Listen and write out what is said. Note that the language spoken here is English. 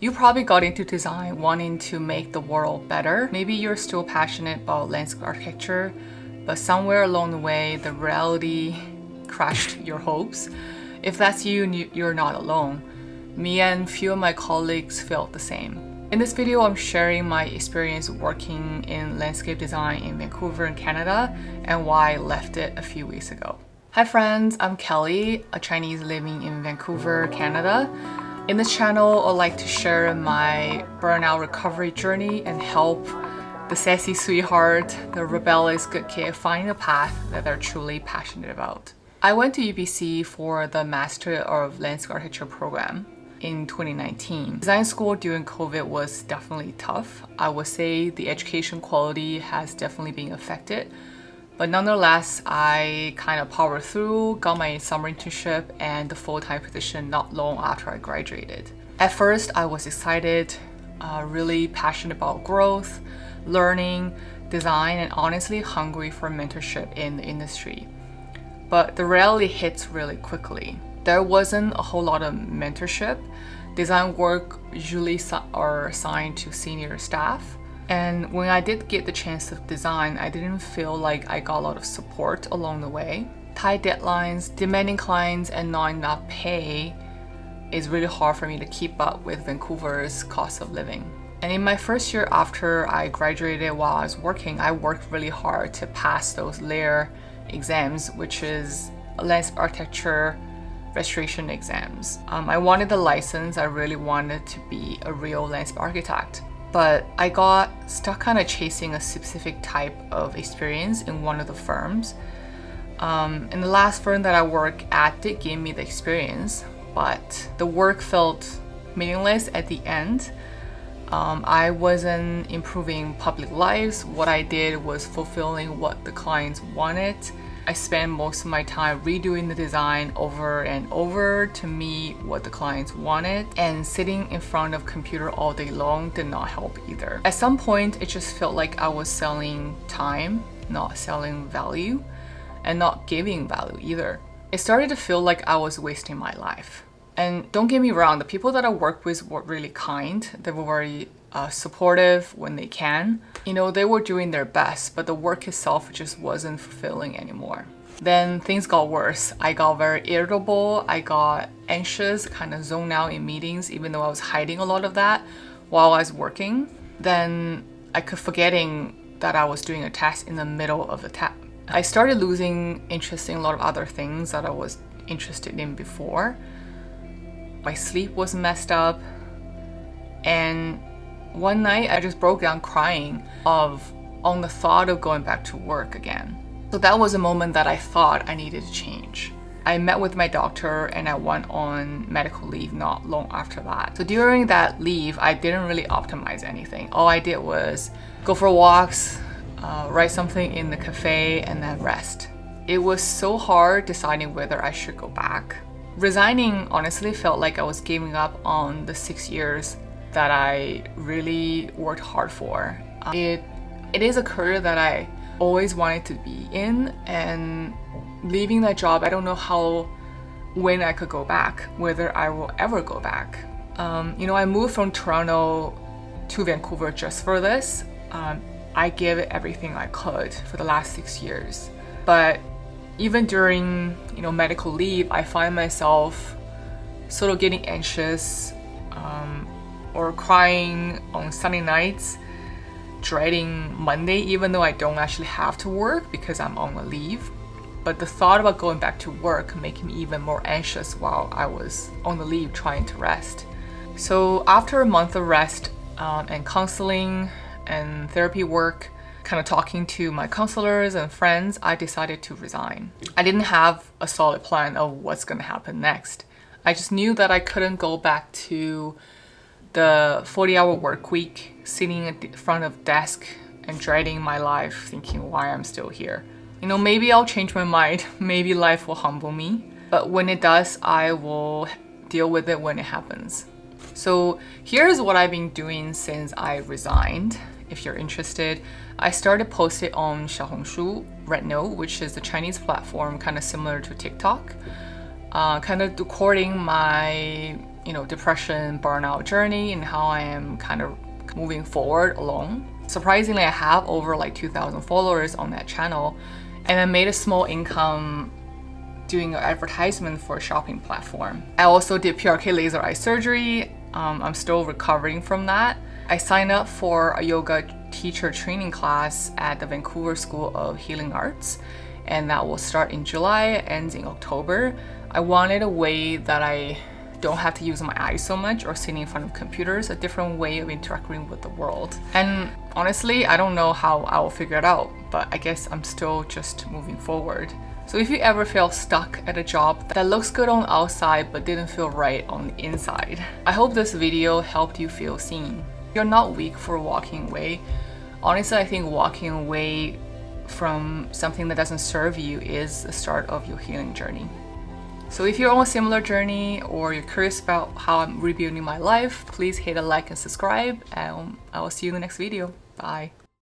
You probably got into design wanting to make the world better. Maybe you're still passionate about landscape architecture, but somewhere along the way, the reality crushed your hopes. If that's you, you're not alone. Me and few of my colleagues felt the same. In this video, I'm sharing my experience working in landscape design in Vancouver in Canada and why I left it a few weeks ago. Hi friends, I'm Kelly, a Chinese living in Vancouver, Canada. In this channel, I'd like to share my burnout recovery journey and help the sassy sweetheart, the rebellious good kid find a path that they're truly passionate about. I went to UBC for the Master of Landscape Architecture program in 2019. Design school during COVID was definitely tough. I would say the education quality has definitely been affected. But nonetheless, I kind of powered through, got my summer internship and the full-time position not long after I graduated. At first, I was excited, really passionate about growth, learning, design, and honestly hungry for mentorship in the industry. But the reality hits really quickly. There wasn't a whole lot of mentorship. Design work usually are assigned to senior staff. And when I did get the chance to design, I didn't feel like I got a lot of support along the way. Tight deadlines, demanding clients, and not enough pay is really hard for me to keep up with Vancouver's cost of living. And in my first year after I graduated while I was working, I worked really hard to pass those layer exams, which is landscape architecture restoration exams. I wanted the license. I really wanted to be a real landscape architect. But I got stuck kind of chasing a specific type of experience in one of the firms. And the last firm that I worked at did give me the experience, but the work felt meaningless at the end. I wasn't improving public lives. What I did was fulfilling what the clients wanted. I spent most of my time redoing the design over and over to meet what the clients wanted, and sitting in front of computer all day long did not help either. At some point, it just felt like I was selling time, not selling value, and not giving value either. It started to feel like I was wasting my life. And don't get me wrong, the people that I worked with were really kind. They were very supportive when they can. You know, they were doing their best, but the work itself just wasn't fulfilling anymore. Then things got worse. I got very irritable. I got anxious, kind of zoned out in meetings, even though I was hiding a lot of that while I was working. Then I kept forgetting that I was doing a task in the middle of the task. I started losing interest in a lot of other things that I was interested in before. My sleep was messed up, and one night I just broke down crying on the thought of going back to work again. So that was a moment that I thought I needed to change. I met with my doctor and I went on medical leave not long after that. So during that leave, I didn't really optimize anything. All I did was go for walks, write something in the cafe, and then rest. It was so hard deciding whether I should go back. Resigning honestly felt like I was giving up on the 6 years that I really worked hard for. It is a career that I always wanted to be in, and leaving that job, I don't know when I could go back, whether I will ever go back. I moved from Toronto to Vancouver just for this. I gave it everything I could for the last 6 years. But even during, medical leave, I find myself sort of getting anxious, or crying on Sunday nights, dreading Monday, even though I don't actually have to work because I'm on a leave. But the thought about going back to work making me even more anxious while I was on the leave trying to rest. So after a month of rest and counseling and therapy work, kind of talking to my counselors and friends, I decided to resign. I didn't have a solid plan of what's going to happen next. I just knew that I couldn't go back to the 40-hour work week, sitting in front of desk and dreading my life, thinking why I'm still here. Maybe I'll change my mind. Maybe life will humble me. But when it does, I will deal with it when it happens. So here's what I've been doing since I resigned. If you're interested, I started posting on Xiaohongshu right now, which is a Chinese platform kind of similar to TikTok. Kind of recording my depression, burnout journey and how I am kind of moving forward along. Surprisingly, I have over like 2,000 followers on that channel, and I made a small income doing an advertisement for a shopping platform. I also did PRK laser eye surgery. I'm still recovering from that. I signed up for a yoga teacher training class at the Vancouver School of Healing Arts, and that will start in July, ends in October. I wanted a way that I don't have to use my eyes so much or sitting in front of computers, a different way of interacting with the world. And honestly, I don't know how I will figure it out, but I guess I'm still just moving forward. So if you ever feel stuck at a job that looks good on the outside but didn't feel right on the inside, I hope this video helped you feel seen. You're not weak for walking away. Honestly, I think walking away from something that doesn't serve you is the start of your healing journey. So if you're on a similar journey or you're curious about how I'm rebuilding my life, please hit a like and subscribe, and I will see you in the next video. Bye.